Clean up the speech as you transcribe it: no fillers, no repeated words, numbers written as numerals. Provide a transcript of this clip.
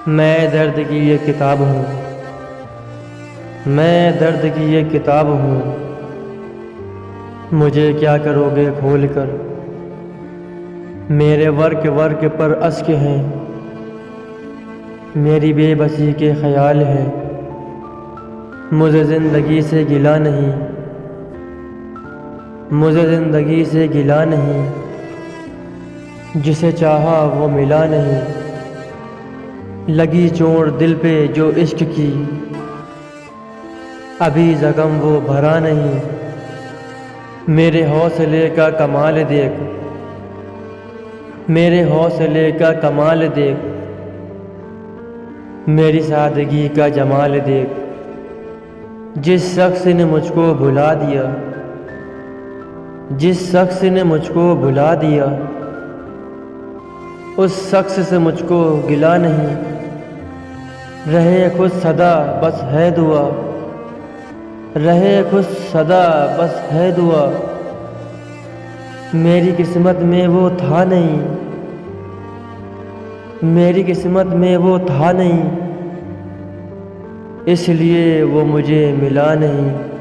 मैं दर्द की ये किताब हूँ, मैं दर्द की ये किताब हूँ। मुझे क्या करोगे खोल कर। मेरे वर्क वर्क पर अश्क हैं, मेरी बेबसी के ख्याल हैं। मुझे ज़िंदगी से गिला नहीं, मुझे ज़िंदगी से गिला नहीं। जिसे चाहा वो मिला नहीं। लगी चोट दिल पे जो इश्क की, अभी ज़ख्म वो भरा नहीं। मेरे हौसले का कमाल देख, मेरे हौसले का कमाल देख। मेरी सादगी का जमाल देख। जिस शख्स ने मुझको भुला दिया, जिस शख्स ने मुझको भुला दिया, उस शख्स से मुझको गिला नहीं। रहे खुद सदा बस है दुआ, रहे खुद सदा बस है दुआ। मेरी किस्मत में वो था नहीं, मेरी किस्मत में वो था नहीं, इसलिए वो मुझे मिला नहीं।